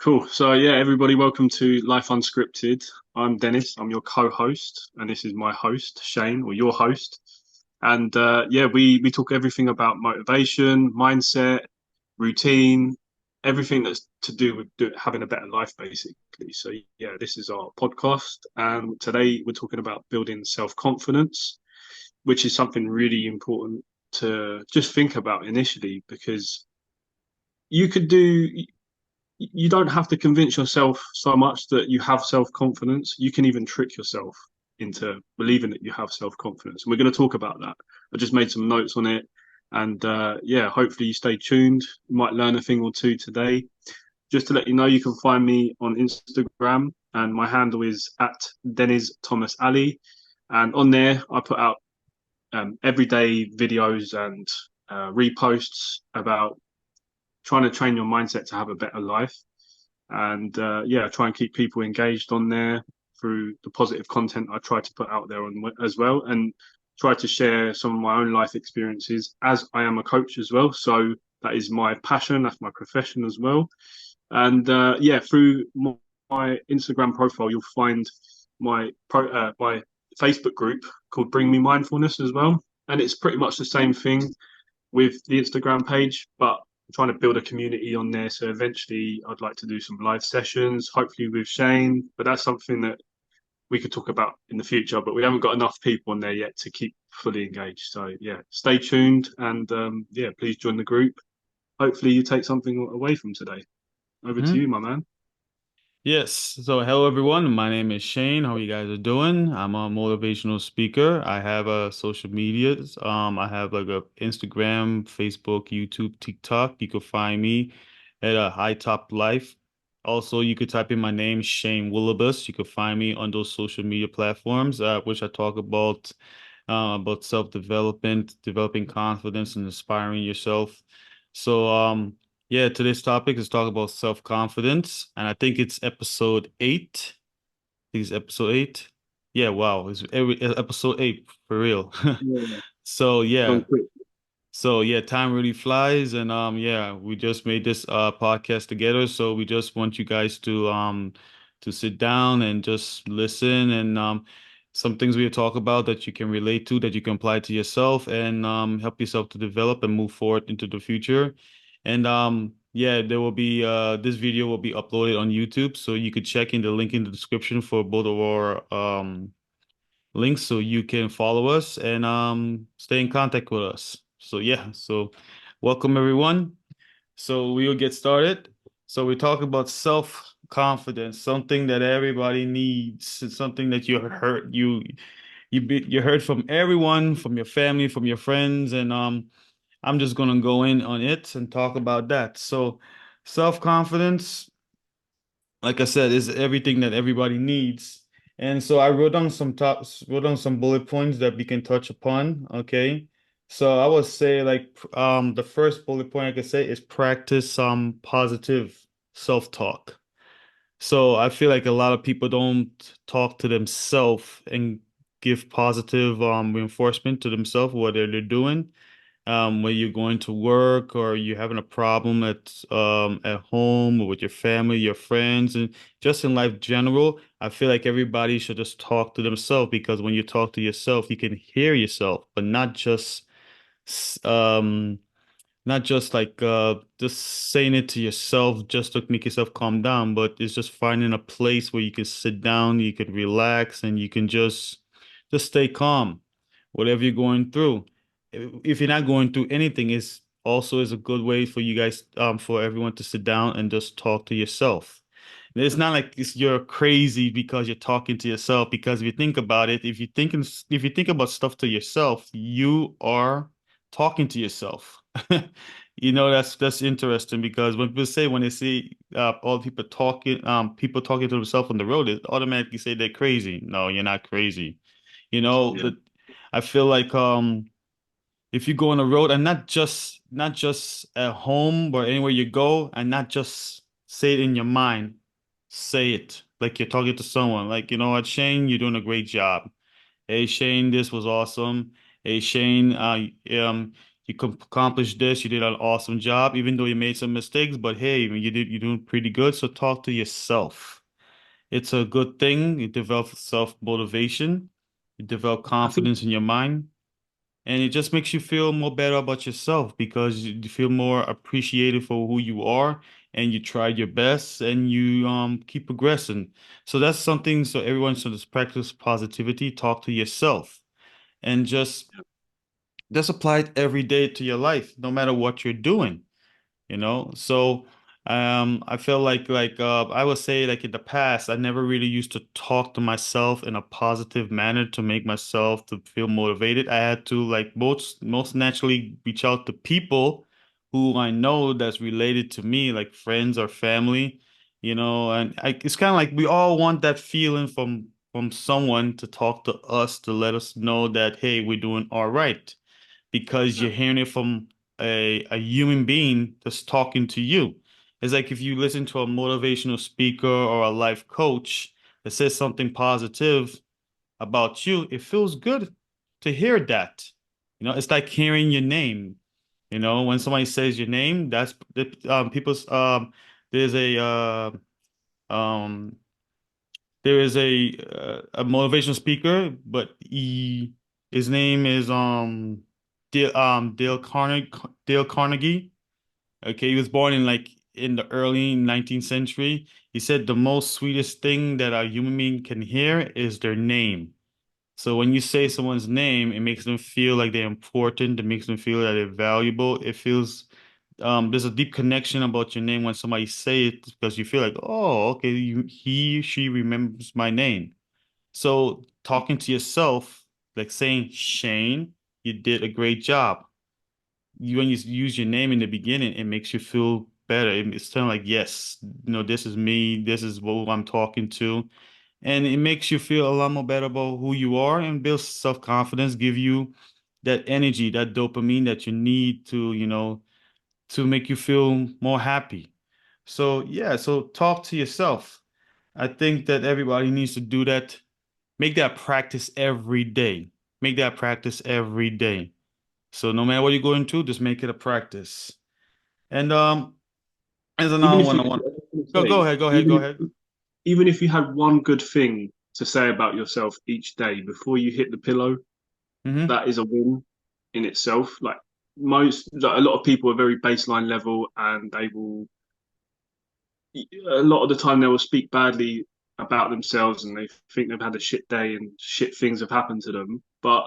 Cool. So yeah, everybody, welcome to Life Unscripted. I'm Dennis. I'm your co-host, and this is my host, Shane, or your host. And yeah, we talk everything about motivation, mindset, routine, everything that's to do with having a better life, basically. So yeah, this is our podcast, and today we're talking about building self-confidence, which is something really important to just think about initially, because you could do you don't have to convince yourself so much that you have self confidence. You can even trick yourself into believing that you have self confidence. And we're going to talk about that. I just made some notes on it. And yeah, hopefully you stay tuned. You might learn a thing or two today. Just to let you know, you can find me on Instagram, and my handle is at Dennis Thomas Ali. And on there, I put out everyday videos and reposts about trying to train your mindset to have a better life. And yeah, try and keep people engaged on there through the positive content I try to put out there on as well, and try to share some of my own life experiences as I am a coach as well. So that is my passion, that's my profession as well. And yeah, through my Instagram profile, you'll find my Facebook group called Bring Me Mindfulness as well, and it's pretty much the same thing with the Instagram page, but I'm trying to build a community on there. So eventually, I'd like to do some live sessions, hopefully with Shane. But that's something that we could talk about in the future. But we haven't got enough people on there yet to keep fully engaged. So yeah, stay tuned, and yeah, please join the group. Hopefully, you take something away from today. Over to you, Mhm. my man. Yes. So, hello everyone. My name is Shane. How you guys are doing? I'm a motivational speaker. I have social medias. I have like a Instagram, Facebook, YouTube, TikTok. You can find me at a High Top Life. Also, you could type in my name, Shane Willibus. You could find me on those social media platforms, which I talk about self-development, developing confidence, and inspiring yourself. So, yeah, today's topic is talk about self-confidence, and I think it's episode 8. I think it's episode 8. Yeah, wow, it's episode 8 for real. Yeah, So yeah, gone quick. time really flies, and yeah, we just made this podcast together, so we just want you guys to sit down and just listen, and some things we talk about that you can relate to, that you can apply to yourself, and help yourself to develop and move forward into the future. And yeah, there will be this video will be uploaded on YouTube, so you could check in the link in the description for both of our links so you can follow us and stay in contact with us. So yeah, so welcome everyone. So we'll get started. So we talk about self-confidence, something that everybody needs. It's something that you heard from everyone, from your family, from your friends, and I'm just gonna go in on it and talk about that. So self-confidence, like I said, is everything that everybody needs. And so I wrote down some bullet points that we can touch upon. Okay. So I would say like the first bullet point I could say is practice some positive self-talk. So I feel like a lot of people don't talk to themselves and give positive reinforcement to themselves, what they're doing when you're going to work or you're having a problem at home or with your family, your friends, and just in life general, I feel like everybody should just talk to themselves because when you talk to yourself, you can hear yourself, but s- um not just like just saying it to yourself just to make yourself calm down, but it's just finding a place where you can sit down, you can relax, and you can just stay calm, whatever you're going through. If you're not going through anything, is also is a good way for you guys, for everyone to sit down and just talk to yourself. It's not like you're crazy because you're talking to yourself. Because if you think about it, if you think about stuff to yourself, you are talking to yourself. You know, that's interesting because when they see all people talking to themselves on the road, they automatically say they're crazy. No, you're not crazy. You know, Yeah, that I feel like if you go on the road and not just at home or anywhere you go, and not just say it in your mind, say it like you're talking to someone. Like, you know what, Shane, you're doing a great job. Hey Shane, this was awesome. Hey Shane, you accomplished this, you did an awesome job, even though you made some mistakes, but hey, you're doing pretty good. So talk to yourself. It's a good thing. You develop self-motivation, you develop I think confidence in your mind, and it just makes you feel more better about yourself because you feel more appreciated for who you are and you tried your best and you keep progressing. So that's something so everyone should just practice positivity, talk to yourself and just apply it every day to your life, no matter what you're doing, you know. So I feel like I would say like in the past I never really used to talk to myself in a positive manner to make myself to feel motivated. I had to like most naturally reach out to people who I know that's related to me, like friends or family, you know. And it's kind of like we all want that feeling from someone to talk to us to let us know that hey, we're doing all right because yeah, you're hearing it from a human being that's talking to you. It's like if you listen to a motivational speaker or a life coach that says something positive about you, it feels good to hear that. You know, it's like hearing your name. You know, when somebody says your name, that's people's there's um there is a motivational speaker, but his name is Dale Carnegie. Okay, he was born in like in the early 19th century. He said the most sweetest thing that a human being can hear is their name. So when you say someone's name, it makes them feel like they're important. It makes them feel that they're valuable. It feels there's a deep connection about your name when somebody say it because you feel like, oh, okay, she remembers my name. So talking to yourself, like saying, Shane, you did a great job. When you use your name in the beginning, it makes you feel better. It's kind of like, yes, you know, this is me. This is who I'm talking to. And it makes you feel a lot more better about who you are and builds self-confidence, give you that energy, that dopamine that you need to, you know, to make you feel more happy. So yeah, so talk to yourself. I think that everybody needs to do that. Make that practice every day. Make that practice every day. So no matter what you're going to, just make it a practice. And as even another if one, you, I I want was gonna go say, ahead, go ahead, even go ahead. if even if you had one good thing to say about yourself each day before you hit the pillow, Hmm. that is a win in itself. Like a lot of people are very baseline level, and they will a lot of the time they will speak badly about themselves, and they think they've had a shit day and shit things have happened to them. But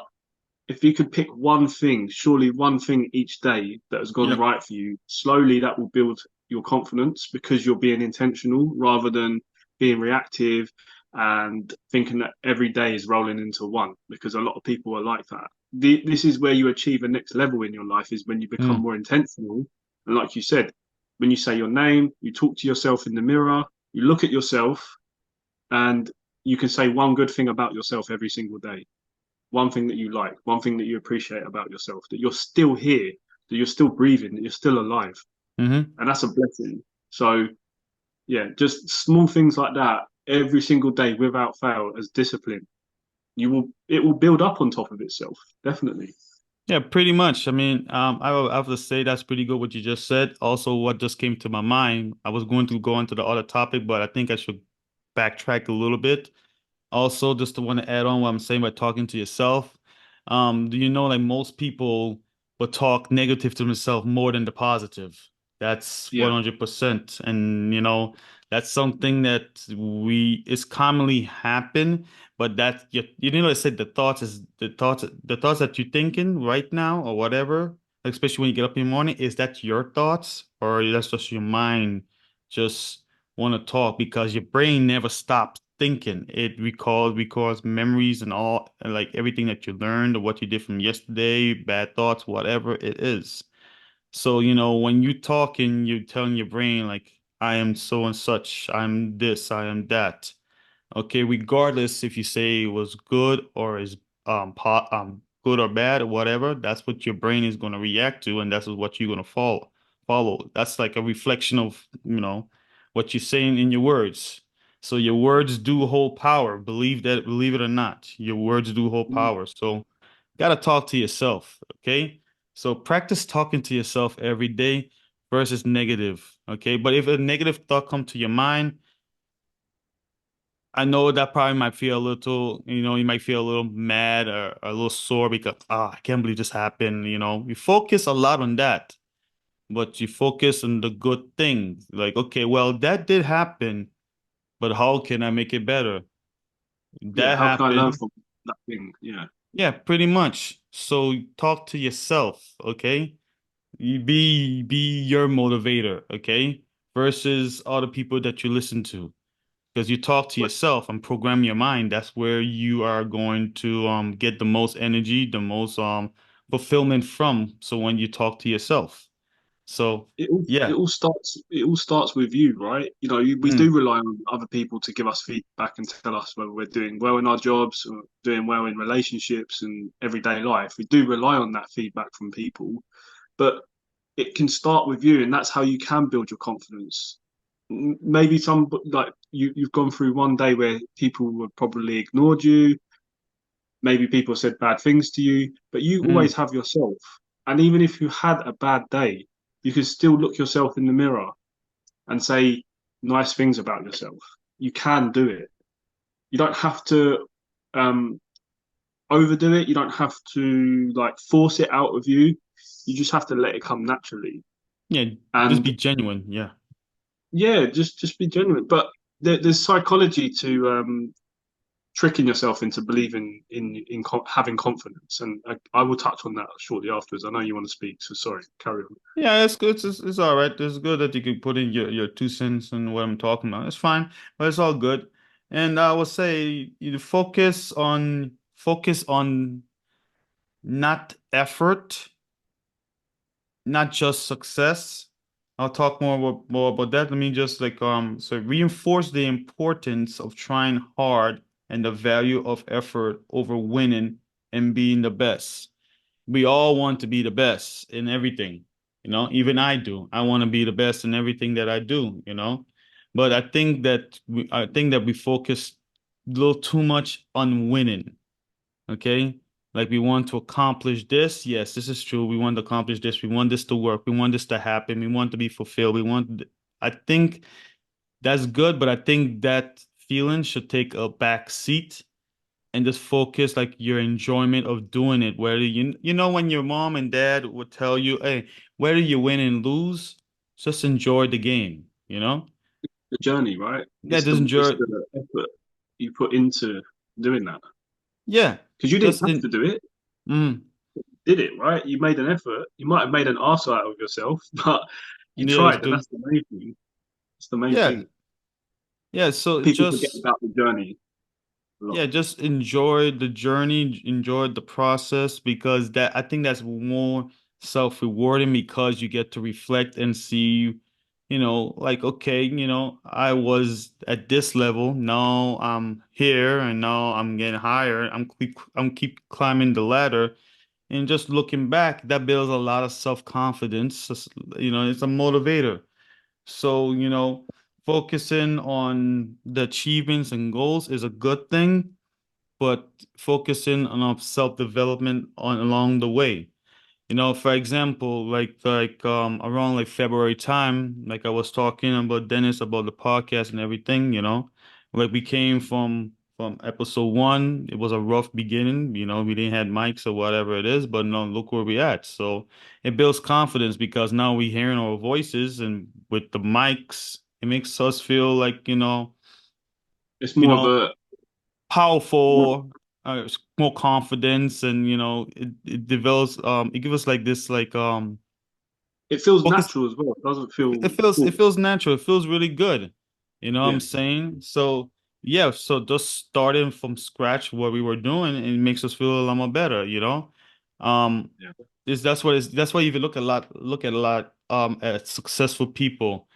if you could pick one thing, surely one thing each day that has gone Yep. right for you, slowly that will build your confidence because you're being intentional rather than being reactive and thinking that every day is rolling into one, because a lot of people are like that. This is where you achieve a next level in your life, is when you become Mm, more intentional. And like you said, when you say your name, you talk to yourself in the mirror, you look at yourself, and you can say one good thing about yourself every single day, one thing that you like, one thing that you appreciate about yourself, that you're still here, that you're still breathing, that you're still alive. hmm. And that's a blessing. So, yeah, just small things like that every single day without fail as discipline. It will build up on top of itself, definitely. Yeah, pretty much. I mean, I have to say that's pretty good what you just said. Also, what just came to my mind, I was going to go into the other topic, but I think I should backtrack a little bit. Also, just to want to add on what I'm saying by talking to yourself, do you know like most people will talk negative to themselves more than the positive? That's Yeah. 100%. And you know, that's something that we is commonly happen, but that you know, I said the thoughts that you're thinking right now or whatever, especially when you get up in the morning, is that your thoughts or that's just your mind just want to talk because your brain never stops thinking. It recalls memories and all and like everything that you learned or what you did from yesterday, bad thoughts, whatever it is. So, you know, when you talking, you're telling your brain like, I am so and such, I'm this, I am that. Okay, regardless if you say it was good or is good or bad or whatever, that's what your brain is going to react to, and that's what you're going to follow. That's like a reflection of, you know, what you're saying in your words. So your words do hold power. Believe it or not, your words do hold power. So gotta talk to yourself, okay? So practice talking to yourself every day versus negative. Okay. But if a negative thought come to your mind, I know that probably might feel a little, you might feel a little mad or a little sore because, I can't believe this happened. You focus a lot on that, but you focus on the good things. Like, okay, well, that did happen, but how can I make it better? Yeah, That how can I learn happened. from that thing? Yeah, Yeah, pretty much. So talk to yourself, okay? You be your motivator, okay? Versus other people that you listen to. Because you talk to but yourself and program your mind. That's where you are going to get the most energy, the most fulfillment from. So when you talk to yourself. So it yeah. all starts with you, right? We Mm, do rely on other people to give us feedback and tell us whether we're doing well in our jobs or doing well in relationships and everyday life. We do rely on that feedback from people, but it can start with you, and that's how you can build your confidence. Maybe some like you've gone through one day where people would probably ignored you, maybe people said bad things to you, but you mm. always have yourself. And even if you had a bad day, you can still look yourself in the mirror and say nice things about yourself. You can do it. You don't have to um, overdo it. You don't have to like force it out of you. You just have to let it come naturally. Yeah, just And be genuine. Yeah. yeah, just be genuine. But there's psychology to tricking yourself into believing in having confidence, and I will touch on that shortly afterwards. I know you want to speak, so sorry, carry on. Yeah, it's good. It's all right. It's good that you can put in your 2 cents and what I'm talking about. It's fine, but it's all good. And I would say you focus on not effort, not just success. I'll talk more about that. Let me just so reinforce the importance of trying hard and the value of effort over winning and being the best. We all want to be the best in everything, even I do. I want to be the best in everything that I do. But I think that we focus a little too much on winning. Okay. Like we want to accomplish this. Yes, this is true. We want to accomplish this. We want this to work. We want this to happen. We want to be fulfilled. I think that's good, but I think that feeling should take a back seat and just focus like your enjoyment of doing it. Whether when your mom and dad would tell you, hey, whether you win and lose, just enjoy the game. The journey, right? Yeah, It's just it's enjoy. the effort you put into doing that, Yeah, because you didn't just have in. to do it, Mm, did it? Right? You made an effort. You might have made an arse out of yourself, but you yeah, tried, and that's the main thing. It's the main yeah, thing. yeah. So People forget just about the journey a lot. Yeah, just enjoy the journey, enjoy the process because I think that's more self-rewarding because you get to reflect and see, like, okay, I was at this level, now I'm here and now I'm getting higher. I'm keep climbing the ladder and just looking back, that builds a lot of self-confidence. It's a motivator. So, focusing on the achievements and goals is a good thing but focusing on our self-development on along the way. For example, like around like February time, like I was talking about Dennis about the podcast and everything. Like we came from episode one, it was a rough beginning, we didn't have mics or whatever it is, but no, look where we at. So it builds confidence because now we hearing our voices and with the mics, it makes us feel like, It's you more of know, a more. powerful, more confidence, and it develops. It gives us like this, like It feels focus. natural as well. It doesn't feel It feels it forced. feels natural. It feels really good. You know what I'm Yeah, saying? So yeah, so just starting from scratch what we were doing, it makes us feel a lot more better. Um, yeah. that's why you even look at a lot at successful people.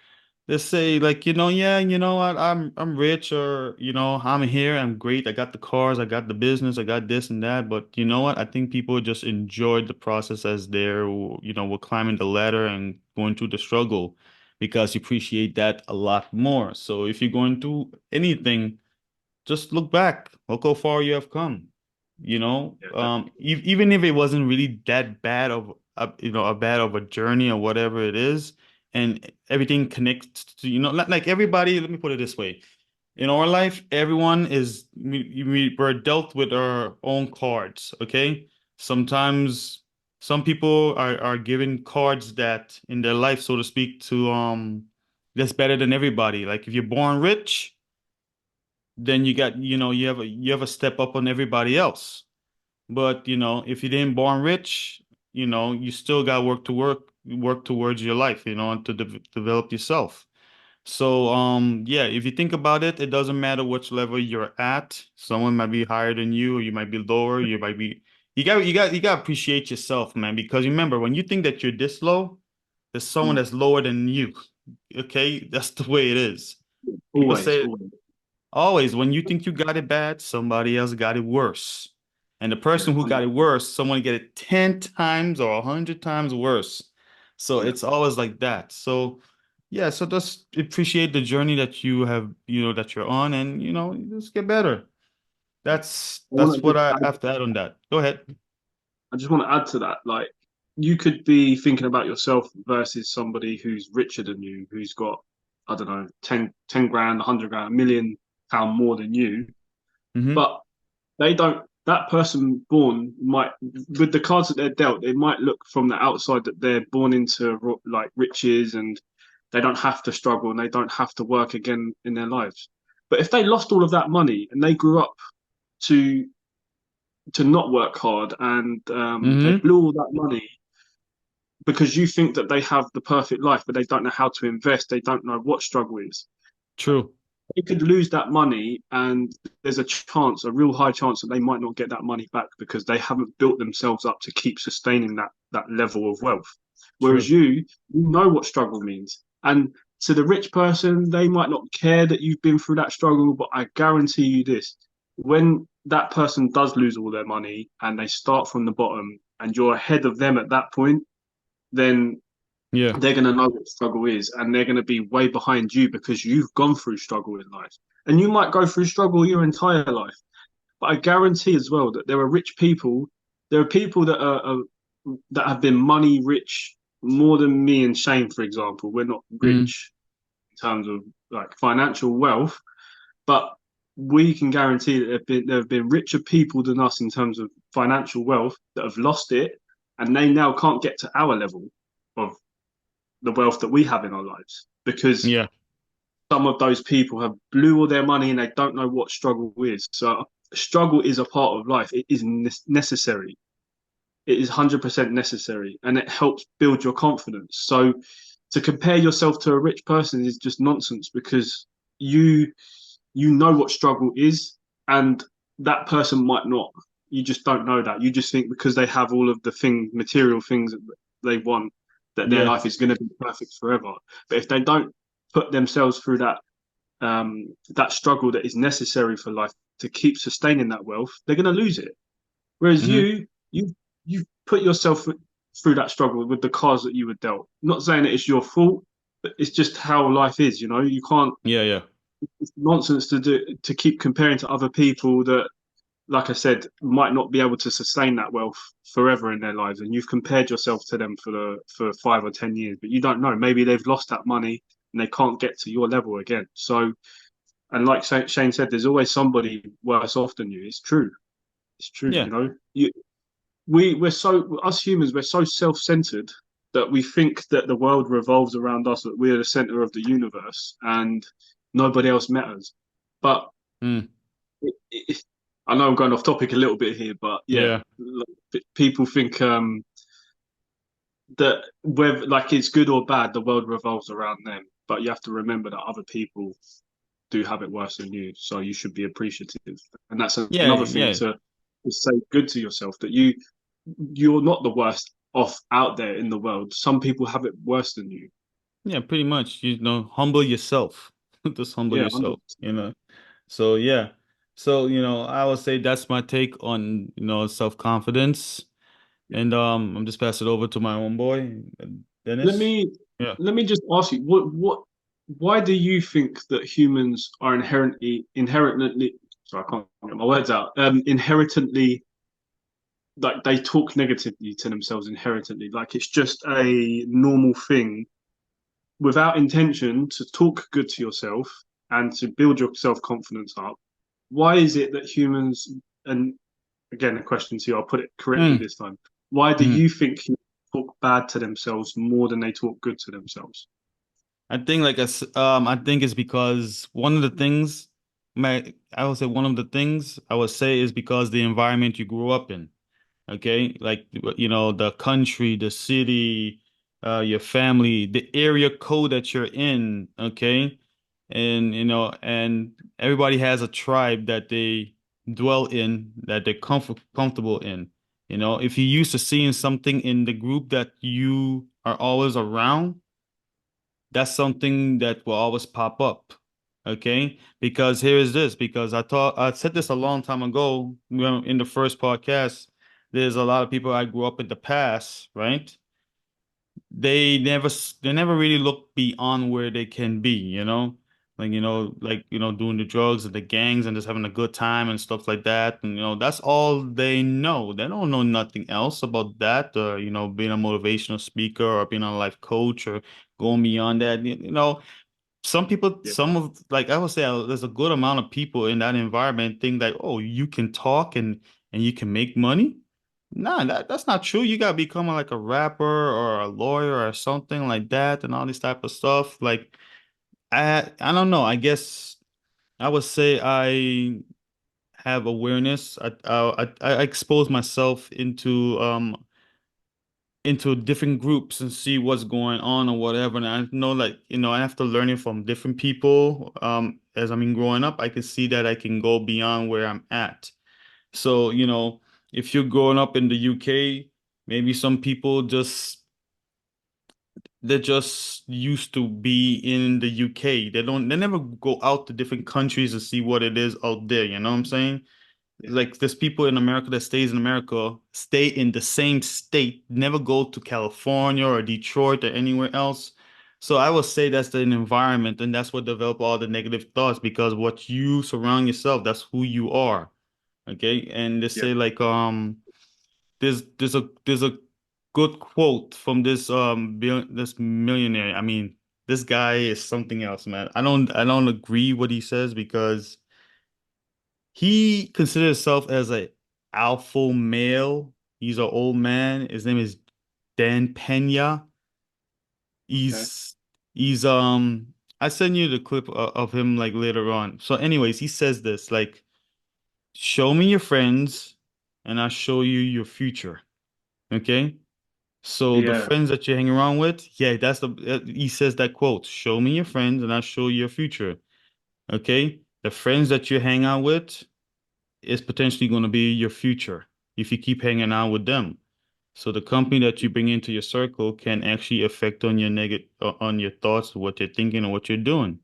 They say like, yeah, you know what, I'm rich or I'm here, I'm great, I got the cars, I got the business, I got this and that. But you know what? I think people just enjoyed the process as we're climbing the ladder and going through the struggle because you appreciate that a lot more. So if you're going through anything, just look back, look how far you have come. Yeah, definitely. Even if it wasn't really that bad of a bad of a journey or whatever it is, and everything connects to, like everybody. Let me put it this way. In our life, everyone is we're dealt with our own cards, okay? Sometimes some people are given cards that in their life, so to speak, to that's better than everybody. Like if you're born rich, then you have a step up on everybody else. But if you didn't born rich, you still got work towards your life, and to develop yourself. So, yeah, if you think about it, it doesn't matter which level you're at. Someone might be higher than you, or you might be lower. You got to appreciate yourself, man, because remember, when you think that you're this low, there's someone Mm. that's lower than you. Okay? That's the way it is. People Always, say always. always when you think you got it bad, somebody else got it worse. And the Yeah, person who got 100. it worse, someone get it 10 times or 100 times worse. So Yeah. it's always like that. So yeah, so just appreciate the journey that you have, that you're on, and just get better. That's I that's want to what just I add, have to add on that. Go ahead. I just want to add to that. Like, you could be thinking about yourself versus somebody who's richer than you, who's got, I don't know, 10 grand, 100 grand, £1 million more than you. Mm-hmm. But they don't, that person born might, with the cards that they're dealt, they might look from the outside that they're born into like riches and they don't have to struggle and they don't have to work again in their lives. But if they lost all of that money and they grew up to not work hard and they Mm-hmm. blew all that money because you think that they have the perfect life, but they don't know how to invest, they don't know what struggle is. True. They could lose that money, and there's a chance, a real high chance, that they might not get that money back because they haven't built themselves up to keep sustaining that level of wealth. Whereas True. you know what struggle means, and to the rich person, they might not care that you've been through that struggle, but I guarantee you this: when that person does lose all their money and they start from the bottom, and you're ahead of them at that point, then Yeah. they're going to know what struggle is and they're going to be way behind you because you've gone through struggle in life. And you might go through struggle your entire life. But I guarantee as well that there are rich people. There are people that have been money rich more than me and Shane, for example. We're not Mm-hmm. rich in terms of like financial wealth, but we can guarantee that there have been richer people than us in terms of financial wealth that have lost it, and they now can't get to our level of the wealth that we have in our lives because Yeah. some of those people have blew all their money and they don't know what struggle is. So struggle is a part of life. It is necessary. It is 100% necessary and it helps build your confidence. So to compare yourself to a rich person is just nonsense because you you know what struggle is and that person might not. You just don't know that. You just think because they have all of the material things that they want, that their Yeah. life is going to be perfect forever. But if they don't put themselves through that struggle that is necessary for life to keep sustaining that wealth, they're going to lose it. Whereas Mm-hmm. you put yourself through that struggle with the cards that you were dealt. Not saying that it's your fault, but it's just how life is. You know, you can't. Yeah. Yeah. It's nonsense to keep comparing to other people that, like I said, might not be able to sustain that wealth forever in their lives, and you've compared yourself to them for 5 or 10 years, but you don't know. Maybe they've lost that money and they can't get to your level again. So, and like Shane said, there's always somebody worse off than you. It's true. It's true. Yeah. You know, we're so us humans. We're so self-centered that we think that the world revolves around us. That we're the center of the universe, and nobody else matters. But Mm. it, I know I'm going off topic a little bit here, but yeah, Yeah. people think that whether like it's good or bad, the world revolves around them. But you have to remember that other people do have it worse than you, so you should be appreciative. And that's Yeah. another thing Yeah. to say good to yourself that you're not the worst off out there in the world. Some people have it worse than you. Yeah, pretty much. Humble yourself. Just humble Yeah, 100. yourself. So yeah. So, I would say that's my take on, self-confidence. And I'm just pass it over to my own boy, Let Dennis. me Yeah. let me just ask you, why do you think that humans are inherently sorry, I can't get my words out. Inherently like they talk negatively to themselves inherently. Like it's just a normal thing without intention to talk good to yourself and to build your self confidence up. Why is it that humans, and again, a question to you, I'll put it correctly Mm, this time. Why do mhm. you think humans talk bad to themselves more than they talk good to themselves? I think I think it's because one of the things I would say one of the things I would say is because the environment you grew up in. Okay, like the country, the city, your family, the area code that you're in. Okay, and and everybody has a tribe that they dwell in, that they're comfortable in. If you're used to seeing something in the group that you are always around, that's something that will always pop up. Okay. Because here is this, because I said this a long time ago, in the first podcast. There's a lot of people I grew up in the past, right? They never really look beyond where they can be, doing the drugs and the gangs and just having a good time and stuff like that. And that's all they know. They don't know nothing else about that, being a motivational speaker or being a life coach or going beyond that. Some people, Yeah, like I would say, there's a good amount of people in that environment think that, oh, you can talk and you can make money. Nah, that's not true. You gotta become like a rapper or a lawyer or something like that and all this type of stuff. Like I don't know. I guess I would say I have awareness. I expose myself into different groups and see what's going on or whatever. And I know, like, after learning from different people, as I mean, growing up, I can see that I can go beyond where I'm at. So, if you're growing up in the UK, maybe some people they're just used to be in the UK. They never go out to different countries and see what it is out there. You know what I'm saying? yeah, Like there's people in America that stays in America, stay in the same state, never go to California or Detroit or anywhere else. So I would say that's the environment, and that's what develop all the negative thoughts because what you surround yourself, that's who you are. Okay. And they yeah. say like there's a good quote from this millionaire. I mean, this guy is something else, man. I don't agree what he says because he considers himself as a alpha male. He's an old man. His name is Dan Pena. Okay. He's I send you the clip of him like later on. So anyways, he says this like, show me your friends and I'll show you your future. Okay? So the Yeah, friends that you hang around with, yeah, he says that quote, show me your friends and I'll show you your future. Okay? The friends that you hang out with is potentially going to be your future if you keep hanging out with them. So the company that you bring into your circle can actually affect on your on your thoughts, what you're thinking, and what you're doing.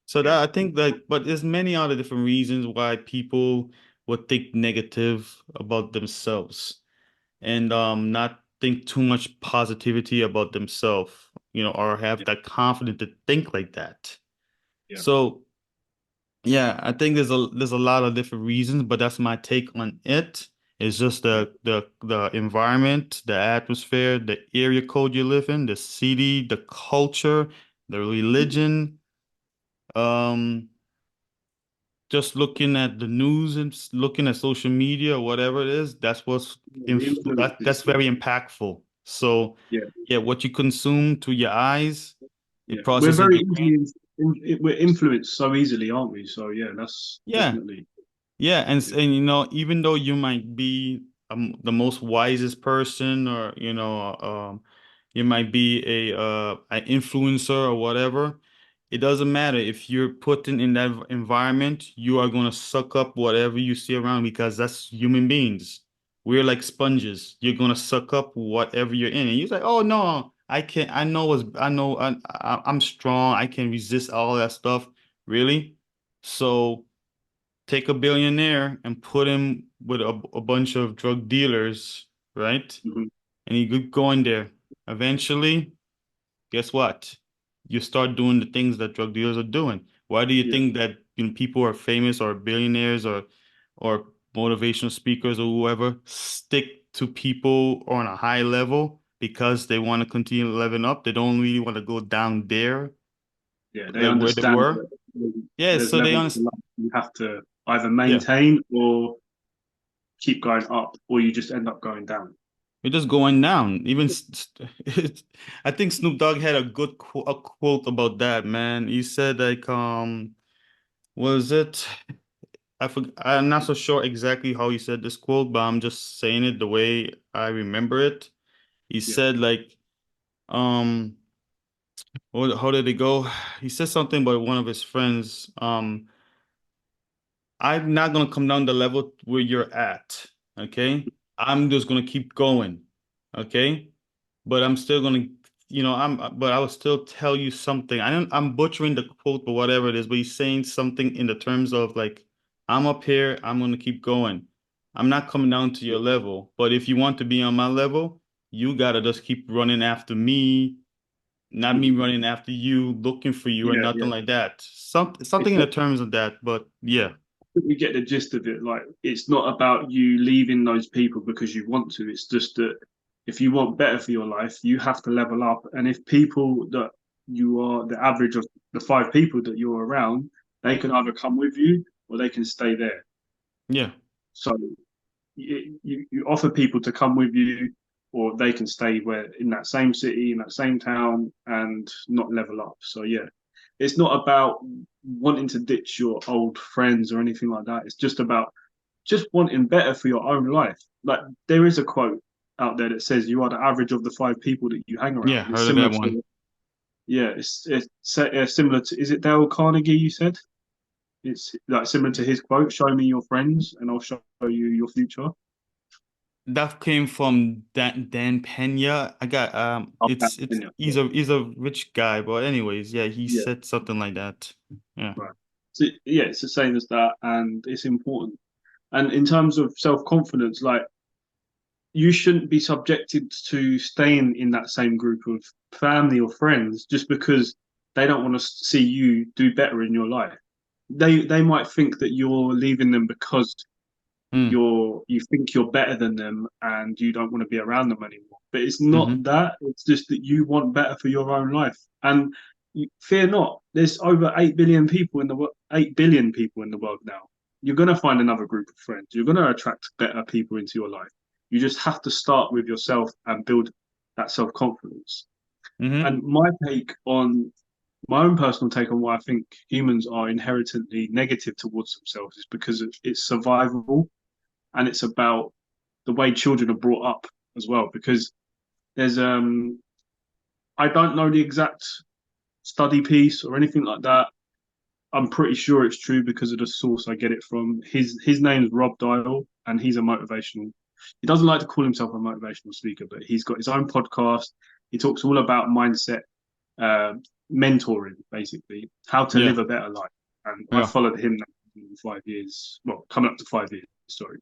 So yeah, that I think that, but there's many other different reasons why people would think negative about themselves and not think too much positivity about themselves, or have yeah, that confidence to think like that. yeah, So yeah, I think there's a lot of different reasons, but that's my take on it. It's just yeah. the environment, the atmosphere, the area code you live in, the city, the culture, the religion. Um, just looking at the news and looking at social media or whatever it is, that's Yeah, the that's influences. very impactful. So Yeah, yeah, what you consume to your eyes, yeah. it We're processes in very your brain. easily we're influenced so easily, aren't we? So yeah, that's Yeah. definitely Yeah, yeah, and even though you might be the most wisest person, or you might be a an influencer or whatever, it doesn't matter if you're put in that environment, you are gonna suck up whatever you see around because that's human beings. We're like sponges. You're gonna suck up whatever you're in, and you're like, oh no, I can't. I know I'm strong. I can resist all that stuff. Really? So take a billionaire and put him with a bunch of drug dealers, right? hmm And he could go in there. Eventually, guess what? You start doing the things that drug dealers are doing. Why do you yeah, think that people are famous or billionaires or motivational speakers or whoever stick to people on a high level because they want to continue leveling up. They don't really want to go down there, Yeah, they like where they understand were. that Yeah, there's so they levels of honest. life you have to either Yeah, maintain or keep going up, or you just end up going down. we're just going down. Even I think Snoop Dogg had a good a quote about that, man. He said like was it? I'm not so sure exactly how he said this quote, but I'm just saying it the way I remember it. He Yeah, said like, um, how did it go? He said something about one of his friends. I'm not gonna come down the level where you're at. Okay. I'm just gonna keep going. Okay. But I'm still gonna, but I will still tell you something. I'm butchering the quote, but whatever it is, but he's saying something in the terms of like, I'm up here, I'm gonna keep going. I'm not coming down to your level, but if you want to be on my level, you gotta just keep running after me, not me mhm. running after you, looking for you, or Yeah, nothing yeah. like that. It's Something in the not, terms of that, but yeah, we get the gist of it. Like, it's not about you leaving those people because you want to. It's just that if you want better for your life, you have to level up. And if people that you are the average of the five people that you're around, they can either come with you or they can stay there. yeah. So you offer people to come with you, or they can stay where in that same city, in that same town, and not level up. So yeah, it's not about wanting to ditch your old friends or anything like that. It's just about just wanting better for your own life. Like, there is a quote out there that says you are the average of the five people that you hang around. Yeah, It's heard of similar that one. to, yeah, similar to, is it Dale Carnegie you said? It's like similar to his quote, show me your friends and I'll show you your future. That came from Dan Pena. I got Oh, it's yeah. he's a rich guy, but anyways, yeah, he Yeah, said something like that. Yeah. right. So yeah, it's the same as that, and it's important. And in terms of self-confidence, like, you shouldn't be subjected to staying in that same group of family or friends just because they don't want to see you do better in your life. They might think that you're leaving them because Mm. you think you're better than them and you don't want to be around them anymore. But it's not Mm-hmm. that. It's just that you want better for your own life. And fear not. There's over 8 billion people in the world. 8 billion people in the world now. You're gonna find another group of friends. You're gonna attract better people into your life. You just have to start with yourself and build that self confidence. Mm-hmm. And my own personal take on why I think humans are inherently negative towards themselves is because it's survival, and it's about the way children are brought up as well. Because there's I don't know the exact study piece or anything like that. I'm pretty sure it's true because of the source I get it from. His name's Rob Dial, and he's a motivational. He doesn't like to call himself a motivational speaker, but he's got his own podcast. He talks all about mindset, uh, mentoring, basically how to live Yeah. a better life. And I Yeah. followed him in 5 years. Well, coming up to 5 years. Sorry.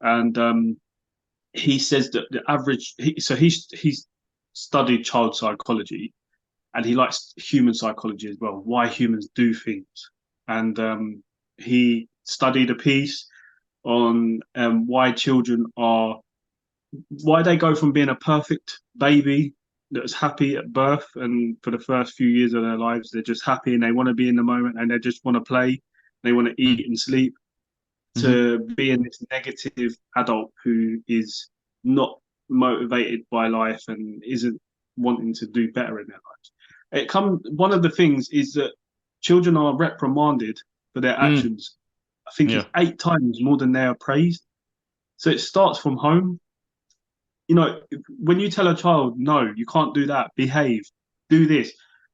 And he says that the average he's studied child psychology, and he likes human psychology as well, why humans do things. And he studied a piece on why they go from being a perfect baby that's happy at birth, and for the first few years of their lives they're just happy and they want to be in the moment and they just want to play, they want to Mm. eat and sleep, Mm-hmm. to being this negative adult who is not motivated by life and isn't wanting to do better in their lives. One of the things is that children are reprimanded for their Mm. actions. I think it's Yeah. 8 times more than they are praised. So it starts from home. When you tell a child, no, you can't do that, behave, do this,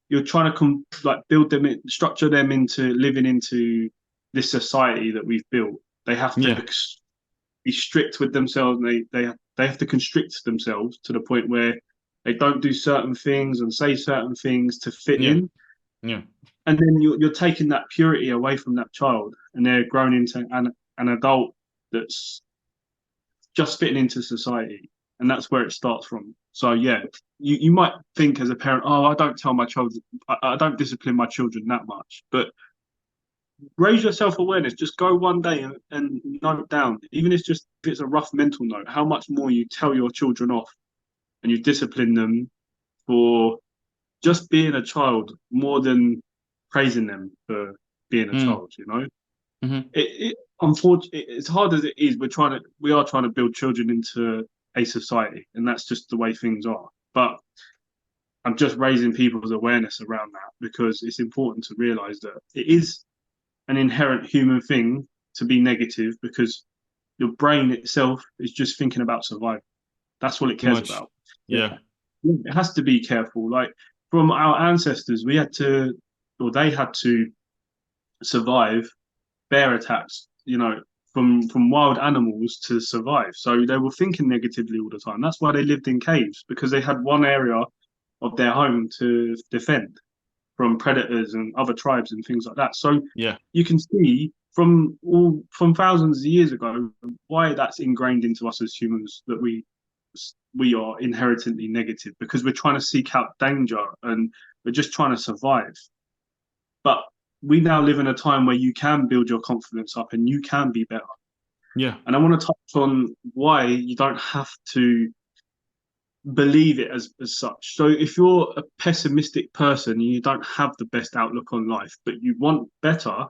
you're trying to like build them structure them into living into this society that we've built. They have to Yeah. be strict with themselves, and they have to constrict themselves to the point where they don't do certain things and say certain things to fit Yeah. in. Yeah. And then you're taking that purity away from that child, and they're grown into an adult that's just fitting into society, and that's where it starts from. So yeah, you might think as a parent, oh, I don't tell my child, I don't discipline my children that much, but raise your self-awareness. Just go one day and note down, even if it's a rough mental note, how much more you tell your children off and you discipline them for just being a child more than praising them for being a Mm, child, you know? hmm. Unfortunately, as hard as it is, we are trying to build children into a society, and that's just the way things are. But I'm just raising people's awareness around that because it's important to realize that it is an inherent human thing to be negative because your brain itself is just thinking about survival. That's all it Too cares much. about. Yeah. Yeah. It has to be careful. Like from our ancestors, we had to, or they had to survive bear attacks, from wild animals to survive. So they were thinking negatively all the time. That's why they lived in caves because they had one area of their home to defend from predators and other tribes and things like that. So Yeah. you can see from thousands of years ago why that's ingrained into us as humans that we are inherently negative because we're trying to seek out danger and we're just trying to survive. But we now live in a time where you can build your confidence up and you can be better. Yeah. And I want to touch on why you don't have to believe it as such. So if you're a pessimistic person and you don't have the best outlook on life, but you want better,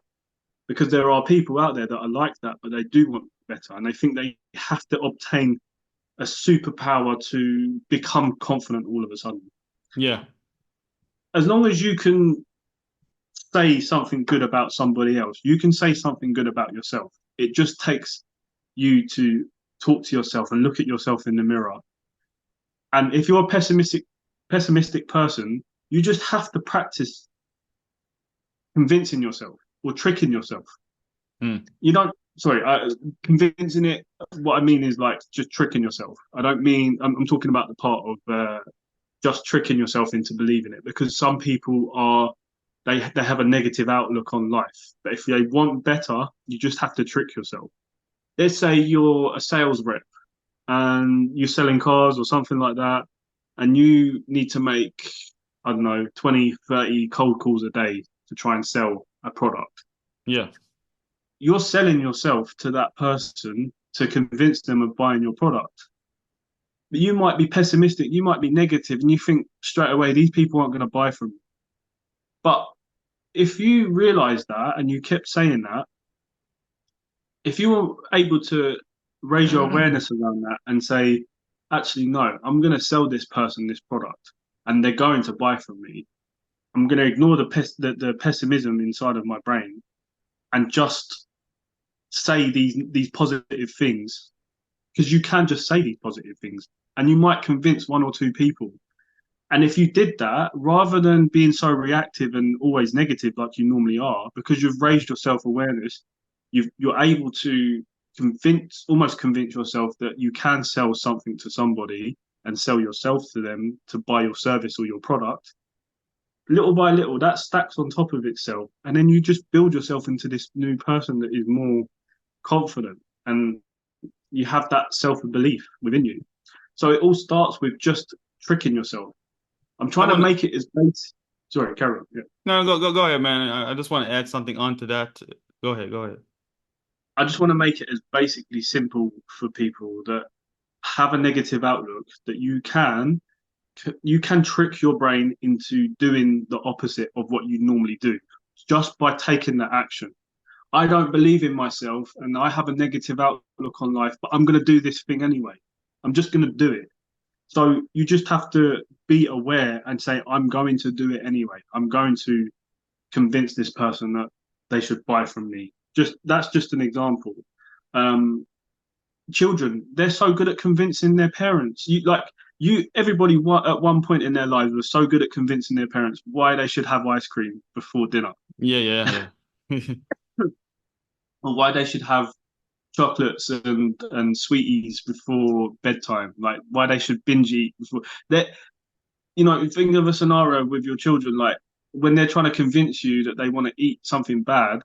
because there are people out there that are like that, but they do want better and they think they have to obtain a superpower to become confident all of a sudden. Yeah. As long as you can say something good about somebody else, you can say something good about yourself. It just takes you to talk to yourself and look at yourself in the mirror. And if you're a pessimistic person, you just have to practice convincing yourself or tricking yourself. Mm. You don't, sorry, convincing it. What I mean is like just tricking yourself. I don't mean, I'm talking about the part of just tricking yourself into believing it because some people are, they have a negative outlook on life. But if they want better, you just have to trick yourself. Let's say you're a sales rep and you're selling cars or something like that, and you need to make, I don't know, 20, 30 cold calls a day to try and sell a product. Yeah. You're selling yourself to that person to convince them of buying your product. But you might be pessimistic, you might be negative, and you think straight away, these people aren't going to buy from me. But if you realize that and you kept saying that, if you were able to raise your awareness around that and say, actually, no, I'm going to sell this person this product and they're going to buy from me, I'm going to ignore the pessimism inside of my brain and just say these positive things because you can just say these positive things and you might convince one or two people. And if you did that, rather than being so reactive and always negative like you normally are, because you've raised your self awareness, you're able to almost convince yourself that you can sell something to somebody and sell yourself to them to buy your service or your product. Little by little, that stacks on top of itself, and then you just build yourself into this new person that is more confident, and you have that self belief within you. So it all starts with just tricking yourself. I'm I trying to want make it as base. Sorry, Carol. Yeah. no, go ahead, man. I just want to add something onto that. Go ahead, go ahead. I just want to make it as basically simple for people that have a negative outlook that you can trick your brain into doing the opposite of what you normally do just by taking that action. I don't believe in myself and I have a negative outlook on life, but I'm going to do this thing anyway. I'm just going to do it. So you just have to be aware and say, I'm going to do it anyway. I'm going to convince this person that they should buy from me. Just that's just an example. Um, Children, they're so good at convincing their parents. Everybody at one point in their lives was so good at convincing their parents why they should have ice cream before dinner, Yeah, yeah, yeah. or why they should have chocolates and sweeties before bedtime, like why they should binge eat before. That think of a scenario with your children, like when they're trying to convince you that they want to eat something bad.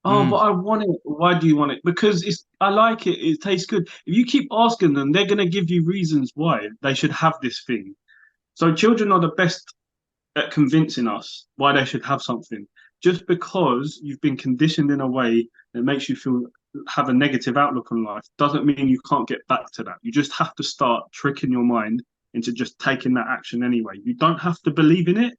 Oh, but Mm, I want it. Why do you want it? Because I like it. It tastes good. If you keep asking them, they're going to give you reasons why they should have this thing. So children are the best at convincing us why they should have something. just because you've been conditioned in a way that makes you feel have a negative outlook on life doesn't mean you can't get back to that. You just have to start tricking your mind into just taking that action anyway. You don't have to believe in it,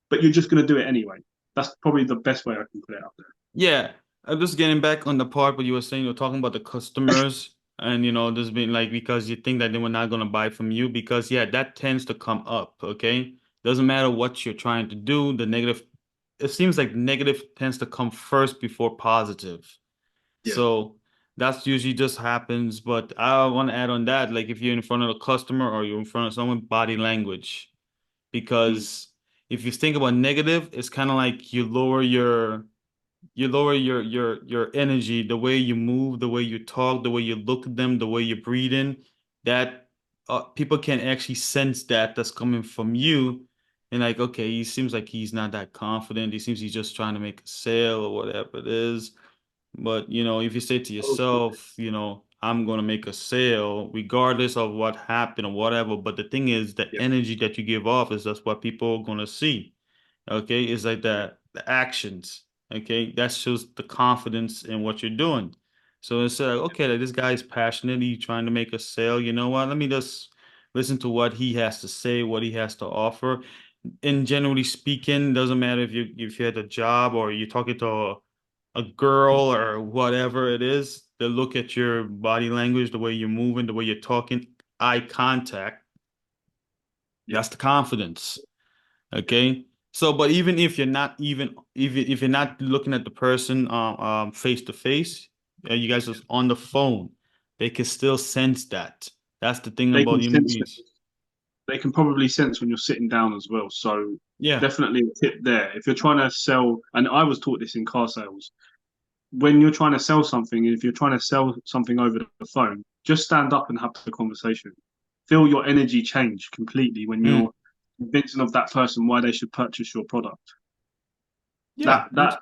but you're just going to do it anyway. That's probably the best way I can put it out there. Yeah, I'm just getting back on the part what you were saying. You're talking about the customers, and this being like because you think that they were not gonna buy from you because yeah, that tends to come up. Okay, doesn't matter what you're trying to do. The negative, it seems like negative tends to come first before positive. Yeah. So that's usually just happens. But I want to add on that, like if you're in front of a customer or you're in front of someone, body language, Mm. because if you think about negative, it's kind of like you lower your energy, the way you move, the way you talk, the way you look at them, the way you breathe in, that people can actually sense that that's coming from you. And like, okay, he seems like he's not that confident. He seems he's just trying to make a sale or whatever it is. But if you say to yourself, I'm gonna make a sale regardless of what happened or whatever. But the thing is, the Yeah. energy that you give off is that's what people are gonna see. Okay, it's like the actions. Okay, that shows the confidence in what you're doing. So it's like, okay, like this guy's passionate. He's trying to make a sale. You know what? Let me just listen to what he has to say, what he has to offer. And generally speaking, doesn't matter if you had a job or you're talking to a girl or whatever it is. They look at your body language, the way you're moving, the way you're talking, eye contact. Yeah. That's the confidence. Okay. So, but even if you're not even if you're not looking at the person face to face, you guys Yeah. just on the phone, they can still sense that. That's the thing They about can human sense it. beings. They can probably sense when you're sitting down as well. So Yeah. definitely a tip there. If you're trying to sell, and I was taught this in car sales, when you're trying to sell something, if you're trying to sell something over the phone, just stand up and have the conversation. Feel your energy change completely when Mm. you're convincing of that person why they should purchase your product. Yeah. That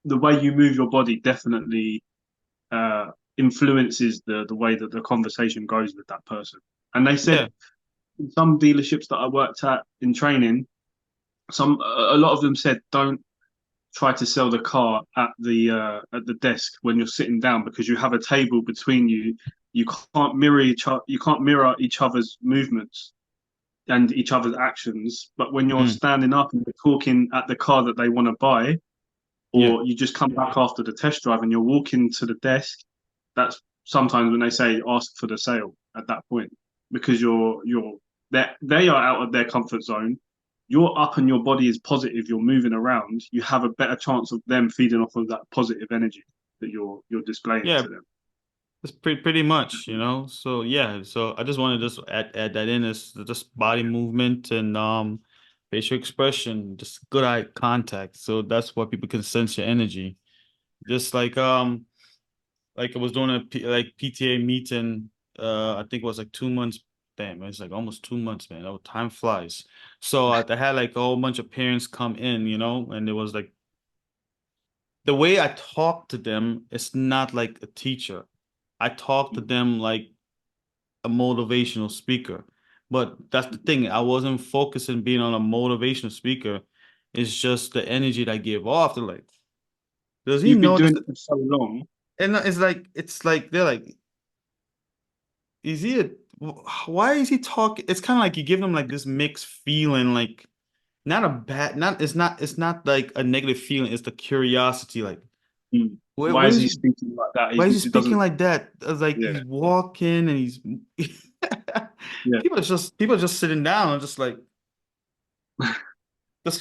the way you move your body definitely uh, influences the way that the conversation goes with that person. And they said Yeah. in some dealerships that I worked at in training, a lot of them said don't try to sell the car at the desk when you're sitting down because you have a table between you. You can't mirror each other's movements and each other's actions. But when you're Mm. standing up and you're talking at the car that they want to buy, Yeah. or you just come back after the test drive and you're walking to the desk, that's sometimes when they say ask for the sale at that point because they are out of their comfort zone. You're up and your body is positive. You're moving around. You have a better chance of them feeding off of that positive energy that you're displaying Yeah. to them. It's pretty much. So yeah, so I just want to just add that in as just body movement and facial expression, just good eye contact. So that's why people can sense your energy. Just like I was doing a PTA meeting, I think it was like 2 months. Damn, it's like almost 2 months, man. Oh, time flies. So I had like a whole bunch of parents come in, and it was like the way I talk to them, it's not like a teacher. I talk to them like a motivational speaker. But that's the thing. I wasn't focusing being on a motivational speaker. It's just the energy that I give off. They're like, does he You've been know this? doing it for so long. And it's like they're like, is he a why is he talking? It's kind of like you give them like this mixed feeling, like not a bad, not it's not like a negative feeling. It's the curiosity, like Mm. where, Why is where's he he? speaking like that? Why is he He speaking doesn't. like that? It's like Yeah, he's walking and he's yeah, people are just sitting down and just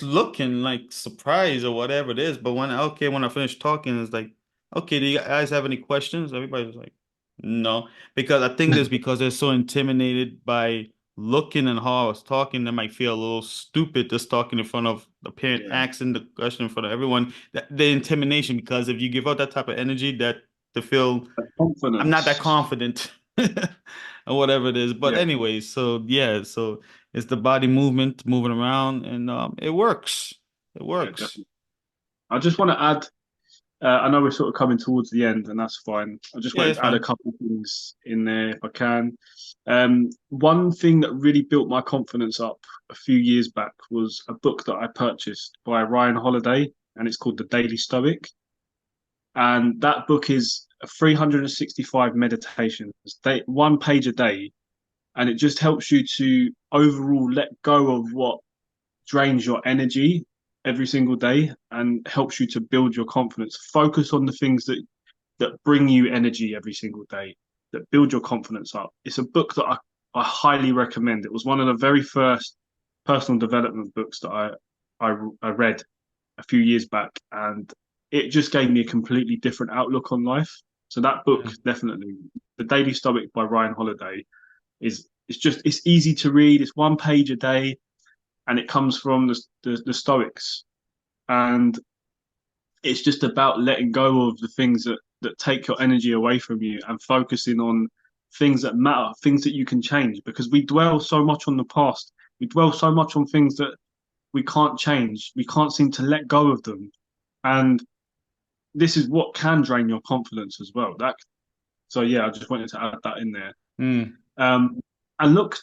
looking like surprised or whatever it is. But when I finish talking, it's like, okay, do you guys have any questions? Everybody's like, no, because I think this because they're so intimidated by looking and how I was talking, they might feel a little stupid just talking in front of the parent, yeah. asking the question in front of everyone. The intimidation, because if you give out that type of energy, that to feel I'm not that Confidence. confident or whatever it is. But Yeah, anyway, so yeah, so it's the body movement, moving around, and it works. It yeah, works. definitely. I just want to add. I know we're sort of coming towards the end, and that's fine. I just Yeah, wanted it's to add a fine. couple of things in there if I can. One thing that really built my confidence up a few years back was a book that I purchased by Ryan Holiday. and it's called The Daily Stoic. And that book is 365 meditations, 1 page a day, and it just helps you to overall let go of what drains your energy every single day and helps you to build your confidence. Focus on the things that bring you energy every single day, that build your confidence up. It's a book that I highly recommend. It was one of the very first personal development books that I read a few years back, and it just gave me a completely different outlook on life. So that book, Mm. definitely, The Daily Stoic by Ryan Holiday, it's easy to read. It's 1 page a day, and it comes from the Stoics, and it's just about letting go of the things that take your energy away from you and focusing on things that matter, things that you can change. Because we dwell so much on the past, we dwell so much on things that we can't change, we can't seem to let go of them, and this is what can drain your confidence as well. That so yeah, I just wanted to add that in there. Mm. Um, and look,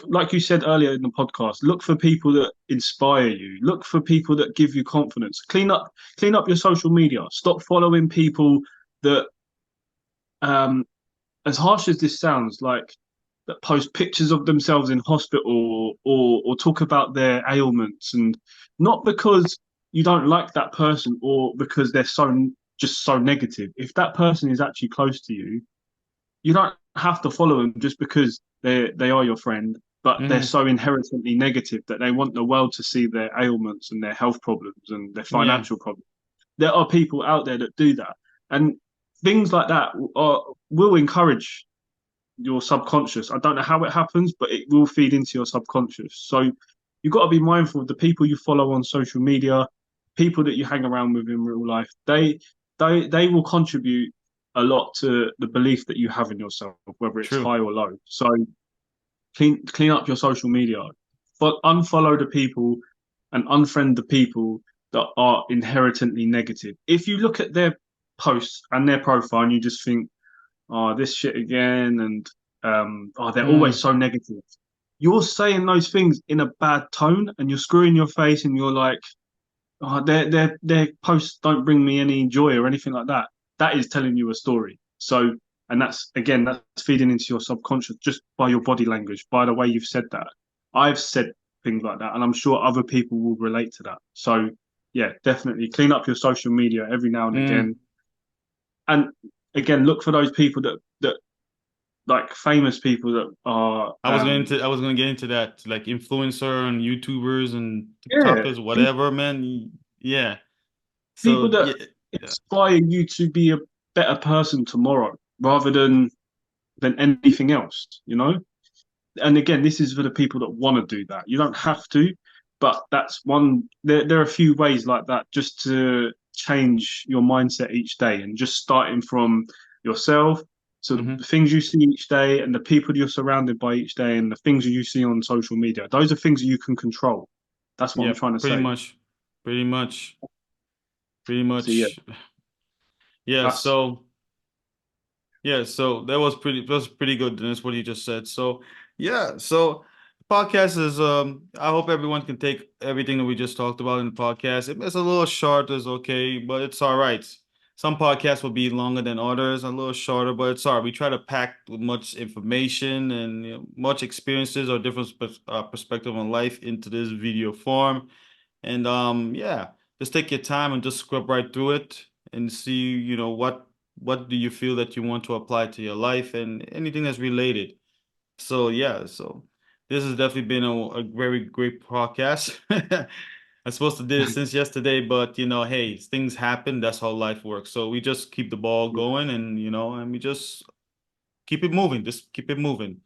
like you said earlier in the podcast, look for people that inspire you. Look for people that give you confidence. Clean up your social media. Stop following people that, um, as harsh as this sounds, like that post pictures of themselves in hospital or talk about their ailments, and not because you don't like that person or because they're so negative. If that person is actually close to you, you don't have to follow them just because they are your friend, but they're Hmm. so inherently negative that they want the world to see their ailments and their health problems and their Yeah, financial problems. There are people out there that do that, and things like that will encourage your subconscious. I don't know how it happens, but it will feed into your subconscious. So you've got to be mindful of the people you follow on social media, people that you hang around with in real life. They will contribute a lot to the belief that you have in yourself, whether it's true. high or low. So clean up your social media, but unfollow the people and unfriend the people that are inherently negative. If you look at their posts and their profile and you just think, oh, this shit again, and oh, they're always Mm. so negative. You're saying those things in a bad tone, and you're screwing your face, and you're like, oh, their posts don't bring me any joy or anything like that. That is telling you a story. So, and that's feeding into your subconscious just by your body language, by the way you've said that. I've said things like that, and I'm sure other people will relate to that. So, yeah, definitely clean up your social media every now and Mm. again, and again, look for those people that like famous people that are I was going to get into that, like influencer and YouTubers and yeah, TikTokers, whatever, man. Yeah. people So that yeah, yeah. inspire you to be a better person tomorrow rather than anything else, you know. And again, this is for the people that want to do that. You don't have to, but that's one. There are a few ways like that just to change your mindset each day, and just starting from yourself. So the Hmm. things you see each day, and the people you're surrounded by each day, and the things you see on social media. Those are things you can control. That's what I'm Yeah, trying to pretty say. much. Pretty much. Pretty So yeah, much. Yeah, that's so yeah, so that was pretty good, Dennis, what you just said. So yeah, so podcast is I hope everyone can take everything that we just talked about in the podcast. It's a little short, is okay, but it's all right. Some podcasts will be longer than others, a little shorter, but it's all right. We try to pack with much information and much experiences or different perspective on life into this video form. And yeah, just take your time and just scrub right through it and see, what do you feel that you want to apply to your life and anything that's related. So yeah, so this has definitely been a very great podcast. I'm supposed to do it since yesterday, but hey, things happen. That's how life works. So we just keep the ball yeah, going and we just keep it moving. Just keep it moving.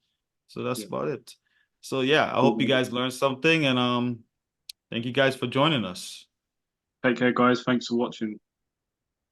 So that's yeah. about it. So yeah, I hope you Cool. guys learned something and thank you guys for joining us. Take care, guys. Thanks for watching.